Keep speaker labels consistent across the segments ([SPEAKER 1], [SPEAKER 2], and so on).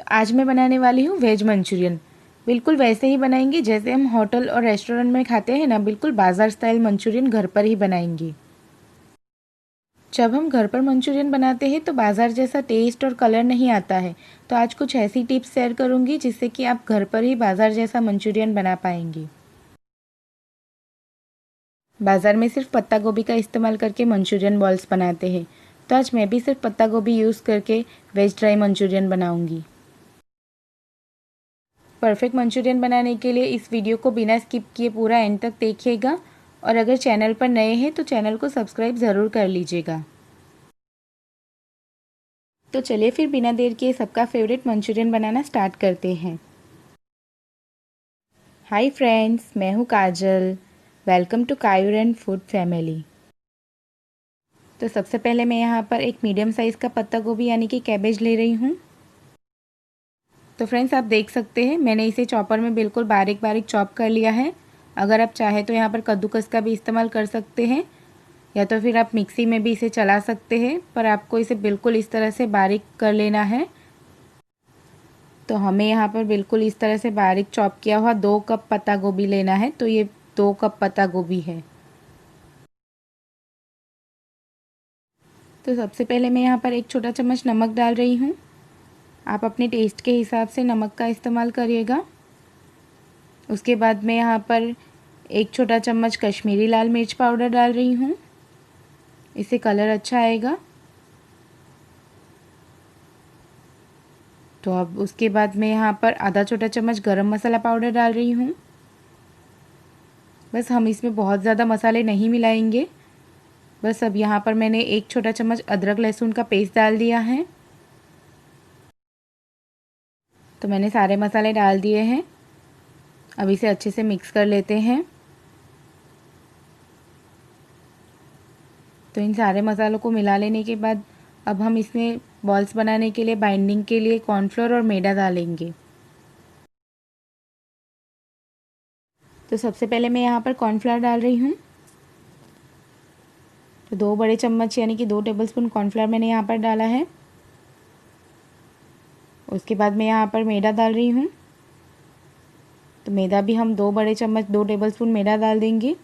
[SPEAKER 1] आज मैं बनाने वाली हूँ वेज मंचूरियन। बिल्कुल वैसे ही बनाएंगे जैसे हम होटल और रेस्टोरेंट में खाते हैं ना, बिल्कुल बाज़ार स्टाइल मंचूरियन घर पर ही बनाएंगे। जब हम घर पर मंचूरियन बनाते हैं तो बाज़ार जैसा टेस्ट और कलर नहीं आता है। तो आज कुछ ऐसी टिप्स शेयर करूँगी जिससे कि आप घर पर ही बाज़ार जैसा मंचूरियन बना पाएंगे। बाज़ार में सिर्फ पत्ता गोभी का इस्तेमाल करके मंचूरियन बॉल्स बनाते हैं, तो आज मैं भी सिर्फ पत्ता गोभी यूज़ करके वेज ड्राई मंचूरियन बनाऊँगी। परफेक्ट मंचूरियन बनाने के लिए इस वीडियो को बिना स्किप किए पूरा एंड तक देखिएगा, और अगर चैनल पर नए हैं तो चैनल को सब्सक्राइब ज़रूर कर लीजिएगा। तो चलिए फिर बिना देर किए सबका फेवरेट मंचूरियन बनाना स्टार्ट करते हैं। हाय फ्रेंड्स, मैं हूँ Kajal. Welcome to Kayur and food family. तो सबसे पहले मैं यहाँ पर एक मीडियम साइज़ का पत्ता गोभी यानी कि कैबेज ले रही हूँ। तो फ्रेंड्स, आप देख सकते हैं मैंने इसे चॉपर में बिल्कुल बारीक बारीक चॉप कर लिया है। अगर आप चाहें तो यहाँ पर कद्दूकस का भी इस्तेमाल कर सकते हैं, या तो फिर आप मिक्सी में भी इसे चला सकते हैं, पर आपको इसे बिल्कुल इस तरह से बारीक कर लेना है। तो हमें यहाँ पर बिल्कुल इस तरह से बारीक चॉप किया हुआ 2 कप पत्ता गोभी लेना है। तो ये 2 कप पत्ता गोभी है। तो सबसे पहले मैं यहाँ पर 1 छोटा चम्मच नमक डाल रही हूँ। आप अपने टेस्ट के हिसाब से नमक का इस्तेमाल करिएगा। उसके बाद मैं यहाँ पर 1 छोटा चम्मच कश्मीरी लाल मिर्च पाउडर डाल रही हूँ। इससे कलर अच्छा आएगा। तो अब उसके बाद मैं यहाँ पर आधा छोटा चम्मच गरम मसाला पाउडर डाल रही हूँ। बस हम इसमें बहुत ज़्यादा मसाले नहीं मिलाएंगे। बस अब यहाँ पर मैंने 1 छोटा चम्मच अदरक लहसुन का पेस्ट डाल दिया है। तो मैंने सारे मसाले डाल दिए हैं। अब इसे अच्छे से मिक्स कर लेते हैं। तो इन सारे मसालों को मिला लेने के बाद अब हम इसमें बॉल्स बनाने के लिए बाइंडिंग के लिए कॉर्नफ्लोर और मैदा डालेंगे। तो सबसे पहले मैं यहाँ पर कॉर्नफ्लोर डाल रही हूँ। तो 2 बड़े चम्मच यानी कि 2 टेबलस्पून कॉर्नफ्लोर मैंने यहाँ पर डाला है। उसके बाद मैं यहाँ पर मैदा डाल रही हूँ। तो मैदा भी हम 2 बड़े चम्मच 2 टेबलस्पून मैदा डाल देंगे।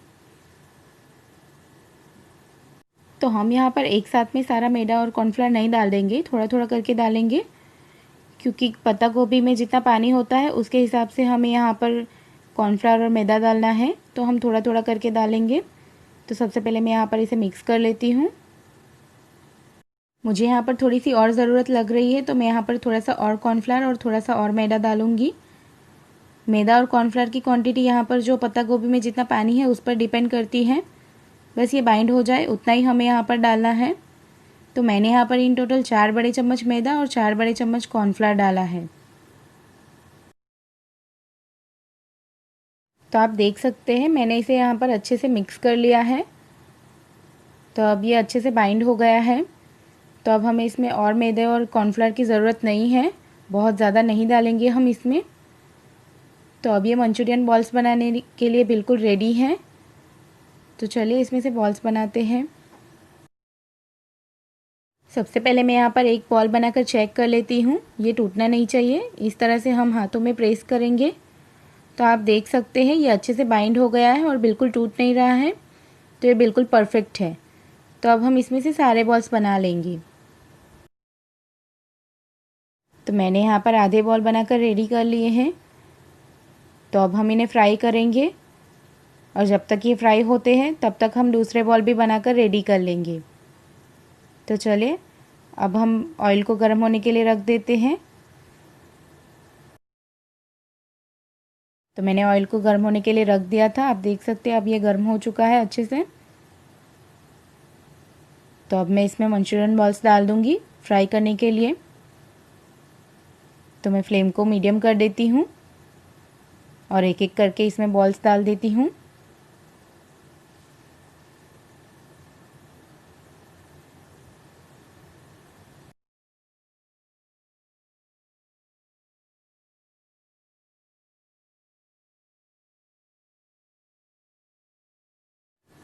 [SPEAKER 1] तो हम यहाँ पर एक साथ में सारा मैदा और कॉर्नफ्लोर नहीं डाल देंगे, थोड़ा थोड़ा करके डालेंगे, क्योंकि पत्ता गोभी में जितना पानी होता है उसके हिसाब से हमें यहाँ पर कॉर्नफ्लोर और मैदा डालना है। तो हम थोड़ा थोड़ा करके डालेंगे। तो सबसे पहले मैं यहाँ पर इसे मिक्स कर लेती हूँ। मुझे यहाँ पर थोड़ी सी और ज़रूरत लग रही है, तो मैं यहाँ पर थोड़ा सा और कॉर्नफ्लोर और थोड़ा सा और मैदा डालूँगी। मैदा और कॉर्नफ्लोर की क्वांटिटी यहाँ पर जो पत्ता गोभी में जितना पानी है उस पर डिपेंड करती है। बस ये बाइंड हो जाए उतना ही हमें यहाँ पर डालना है। तो मैंने यहाँ पर इन टोटल 4 बड़े चम्मच मैदा और 4 बड़े चम्मच कॉर्नफ्लोर डाला है। तो आप देख सकते हैं मैंने इसे यहाँ पर अच्छे से मिक्स कर लिया है। तो अब ये अच्छे से बाइंड हो गया है। तो अब हमें इसमें और मैदे और कॉर्नफ्लोर की ज़रूरत नहीं है, बहुत ज़्यादा नहीं डालेंगे हम इसमें। तो अब ये मंचूरियन बॉल्स बनाने के लिए बिल्कुल रेडी हैं। तो चलिए इसमें से बॉल्स बनाते हैं। सबसे पहले मैं यहाँ पर एक बॉल बनाकर चेक कर लेती हूँ। ये टूटना नहीं चाहिए, इस तरह से हम हाथों में प्रेस करेंगे। तो आप देख सकते हैं ये अच्छे से बाइंड हो गया है और बिल्कुल टूट नहीं रहा है। तो ये बिल्कुल परफेक्ट है। तो अब हम इसमें से सारे बॉल्स बना लेंगे। तो मैंने यहाँ पर आधे बॉल बनाकर रेडी कर लिए हैं। तो अब हम इन्हें फ्राई करेंगे, और जब तक ये फ्राई होते हैं तब तक हम दूसरे बॉल भी बनाकर रेडी कर लेंगे। तो चलिए अब हम ऑयल को गर्म होने के लिए रख देते हैं। तो मैंने ऑयल को गर्म होने के लिए रख दिया था। आप देख सकते हैं अब ये गर्म हो चुका है अच्छे से। तो अब मैं इसमें मंचूरियन बॉल्स डाल दूँगी फ्राई करने के लिए। तो मैं फ्लेम को मीडियम कर देती हूँ और एक एक करके इसमें बॉल्स डाल देती हूँ।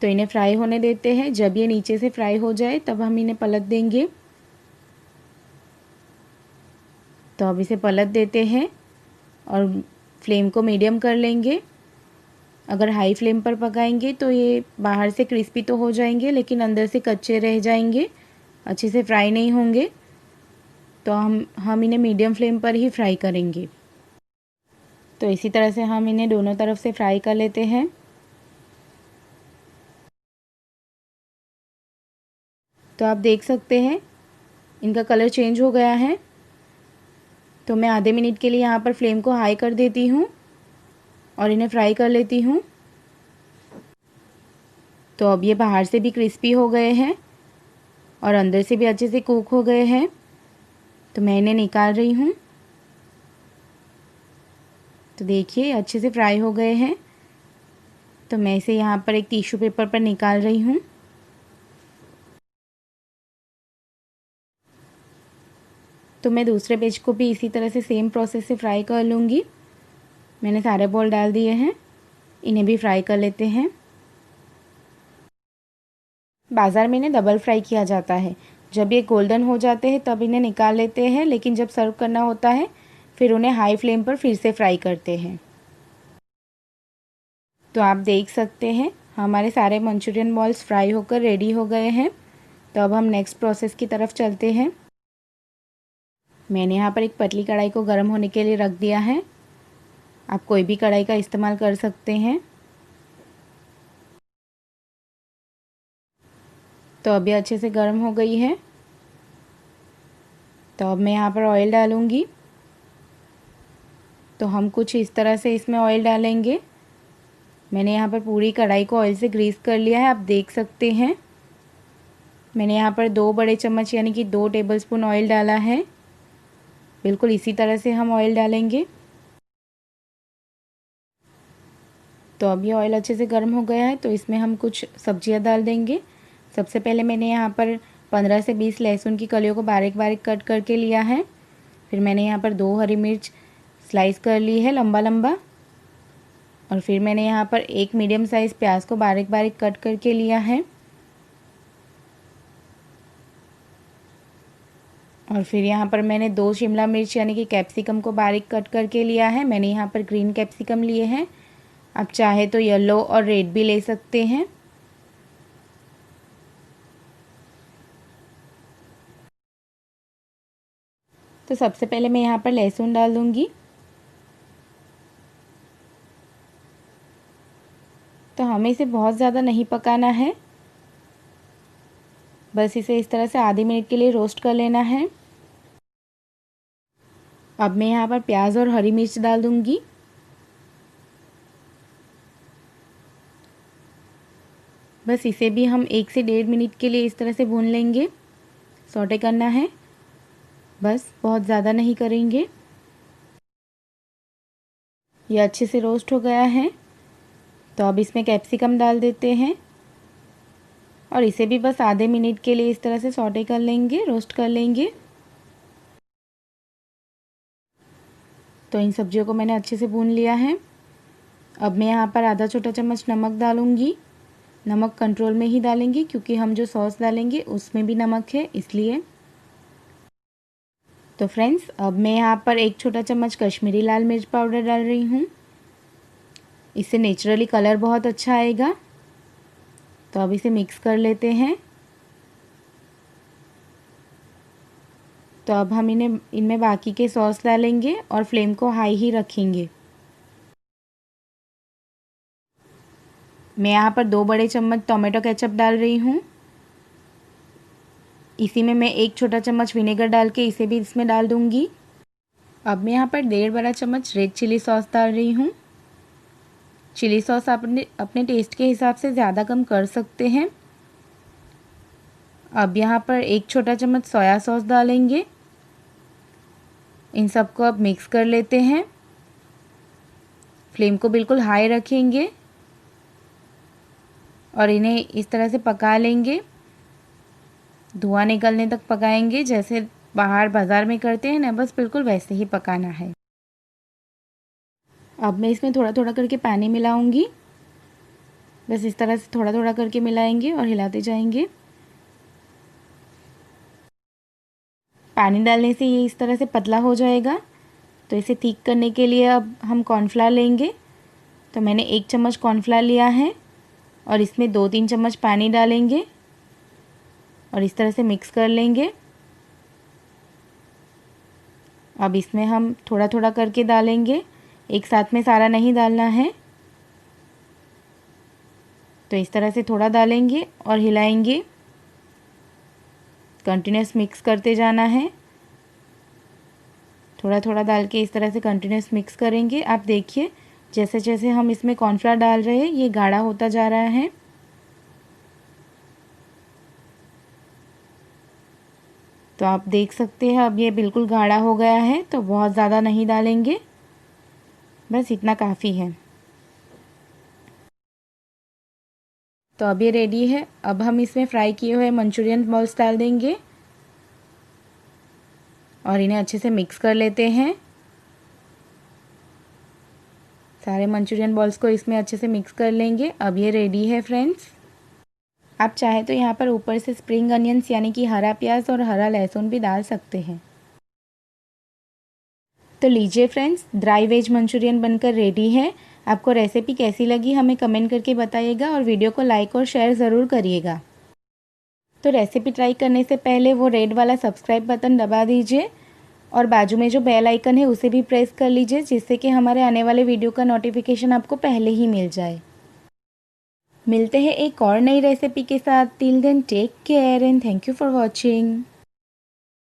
[SPEAKER 1] तो इन्हें फ्राई होने देते हैं। जब ये नीचे से फ्राई हो जाए तब हम इन्हें पलट देंगे। तो अब इसे पलट देते हैं और फ्लेम को मीडियम कर लेंगे। अगर हाई फ्लेम पर पकाएंगे तो ये बाहर से क्रिस्पी तो हो जाएंगे लेकिन अंदर से कच्चे रह जाएंगे, अच्छे से फ्राई नहीं होंगे। तो हम इन्हें मीडियम फ्लेम पर ही फ्राई करेंगे। तो इसी तरह से हम इन्हें दोनों तरफ से फ्राई कर लेते हैं। तो आप देख सकते हैं इनका कलर चेंज हो गया है। तो मैं आधे मिनट के लिए यहाँ पर फ्लेम को हाई कर देती हूँ और इन्हें फ्राई कर लेती हूँ। तो अब ये बाहर से भी क्रिस्पी हो गए हैं और अंदर से भी अच्छे से कुक हो गए हैं। तो मैं इन्हें निकाल रही हूँ। तो देखिए अच्छे से फ्राई हो गए हैं। तो मैं इसे यहाँ पर एक टिश्यू पेपर पर निकाल रही हूँ। तो मैं दूसरे बैच को भी इसी तरह से सेम प्रोसेस से फ्राई कर लूँगी। मैंने सारे बॉल डाल दिए हैं, इन्हें भी फ्राई कर लेते हैं। बाज़ार में इन्हें डबल फ्राई किया जाता है। जब ये गोल्डन हो जाते हैं तब इन्हें निकाल लेते हैं, लेकिन जब सर्व करना होता है फिर उन्हें हाई फ्लेम पर फिर से फ्राई करते हैं। तो आप देख सकते हैं हमारे सारे मंचूरियन बॉल्स फ्राई होकर रेडी हो गए हैं। तो अब हम नेक्स्ट प्रोसेस की तरफ चलते हैं। मैंने यहाँ पर एक पतली कढ़ाई को गर्म होने के लिए रख दिया है। आप कोई भी कढ़ाई का इस्तेमाल कर सकते हैं। तो अभी अच्छे से गर्म हो गई है। तो अब मैं यहाँ पर ऑयल डालूँगी। तो हम कुछ इस तरह से इसमें ऑयल डालेंगे। मैंने यहाँ पर पूरी कढ़ाई को ऑयल से ग्रीस कर लिया है, आप देख सकते हैं। मैंने यहाँ पर 2 बड़े चम्मच यानी कि 2 टेबलस्पून ऑयल डाला है। बिल्कुल इसी तरह से हम ऑयल डालेंगे। तो अब ये ऑयल अच्छे से गर्म हो गया है तो इसमें हम कुछ सब्जियां डाल देंगे। सबसे पहले मैंने यहाँ पर 15 से 20 लहसुन की कलियों को बारीक बारीक कट करके लिया है। फिर मैंने यहाँ पर 2 हरी मिर्च स्लाइस कर ली है लंबा लंबा। और फिर मैंने यहाँ पर एक मीडियम साइज़ प्याज को बारीक बारीक कट करके लिया है। और फिर यहाँ पर मैंने 2 शिमला मिर्च यानी कि कैप्सिकम को बारीक कट करके लिया है। मैंने यहाँ पर ग्रीन कैप्सिकम लिए हैं, आप चाहे तो येलो और रेड भी ले सकते हैं। तो सबसे पहले मैं यहाँ पर लहसुन डाल दूँगी। तो हमें इसे बहुत ज़्यादा नहीं पकाना है, बस इसे इस तरह से आधे मिनट के लिए रोस्ट कर लेना है। अब मैं यहाँ पर प्याज और हरी मिर्च डाल दूँगी। बस इसे भी हम 1 से 1.5 मिनट के लिए इस तरह से भून लेंगे, सौटे करना है, बस बहुत ज़्यादा नहीं करेंगे। ये अच्छे से रोस्ट हो गया है। तो अब इसमें कैप्सिकम डाल देते हैं और इसे भी बस आधे मिनट के लिए इस तरह से सौटे कर लेंगे, रोस्ट कर लेंगे। तो इन सब्जियों को मैंने अच्छे से भून लिया है। अब मैं यहाँ पर आधा छोटा चम्मच नमक डालूँगी। नमक कंट्रोल में ही डालेंगे क्योंकि हम जो सॉस डालेंगे उसमें भी नमक है, इसलिए। तो फ्रेंड्स अब मैं यहाँ पर 1 छोटा चम्मच कश्मीरी लाल मिर्च पाउडर डाल रही हूँ। इससे नेचुरली कलर बहुत अच्छा आएगा। तो अब इसे मिक्स कर लेते हैं। तो अब हम इनमें बाकी के सॉस डालेंगे और फ्लेम को हाई ही रखेंगे। मैं यहाँ पर 2 बड़े चम्मच टोमेटो केचप डाल रही हूँ। इसी में मैं 1 छोटा चम्मच विनेगर डाल के इसे भी इसमें डाल दूँगी। अब मैं यहाँ पर 1.5 बड़ा चम्मच रेड चिली सॉस डाल रही हूँ। चिली सॉस आप अपने टेस्ट के हिसाब से ज़्यादा कम कर सकते हैं। अब यहाँ पर 1 छोटा चम्मच सोया सॉस डालेंगे। इन सबको अब मिक्स कर लेते हैं। फ्लेम को बिल्कुल हाई रखेंगे और इन्हें इस तरह से पका लेंगे, धुआं निकलने तक पकाएंगे। जैसे बाहर बाज़ार में करते हैं ना, बस बिल्कुल वैसे ही पकाना है। अब मैं इसमें थोड़ा थोड़ा करके पानी मिलाऊंगी। बस इस तरह से थोड़ा थोड़ा करके मिलाएंगे और हिलाते जाएंगे। पानी डालने से ये इस तरह से पतला हो जाएगा। तो इसे थिक करने के लिए अब हम कॉर्नफ्लावर लेंगे। तो मैंने 1 चम्मच कॉर्नफ्लावर लिया है और इसमें 2-3 चम्मच पानी डालेंगे और इस तरह से मिक्स कर लेंगे। अब इसमें हम थोड़ा थोड़ा करके डालेंगे, एक साथ में सारा नहीं डालना है। तो इस तरह से थोड़ा डालेंगे और हिलाएंगे, कंटिन्यूस मिक्स करते जाना है। थोड़ा थोड़ा डाल के इस तरह से कंटिन्यूस मिक्स करेंगे। आप देखिए जैसे जैसे हम इसमें कॉर्नफ्लावर डाल रहे हैं ये गाढ़ा होता जा रहा है। तो आप देख सकते हैं अब ये बिल्कुल गाढ़ा हो गया है। तो बहुत ज़्यादा नहीं डालेंगे, बस इतना काफ़ी है। तो अब ये रेडी है। अब हम इसमें फ्राई किए हुए मंचूरियन बॉल्स डाल देंगे और इन्हें अच्छे से मिक्स कर लेते हैं। सारे मंचूरियन बॉल्स को इसमें अच्छे से मिक्स कर लेंगे। अब ये रेडी है फ्रेंड्स। आप चाहे तो यहाँ पर ऊपर से स्प्रिंग अनियंस यानी कि हरा प्याज और हरा लहसुन भी डाल सकते हैं। तो लीजिए फ्रेंड्स, ड्राई वेज मंचूरियन बनकर रेडी है। आपको रेसिपी कैसी लगी हमें कमेंट करके बताइएगा और वीडियो को लाइक और शेयर ज़रूर करिएगा। तो रेसिपी ट्राई करने से पहले वो रेड वाला सब्सक्राइब बटन दबा दीजिए और बाजू में जो बेल आइकन है उसे भी प्रेस कर लीजिए, जिससे कि हमारे आने वाले वीडियो का नोटिफिकेशन आपको पहले ही मिल जाए। मिलते हैं एक और नई रेसिपी के साथ। Till then take care and thank you for watching.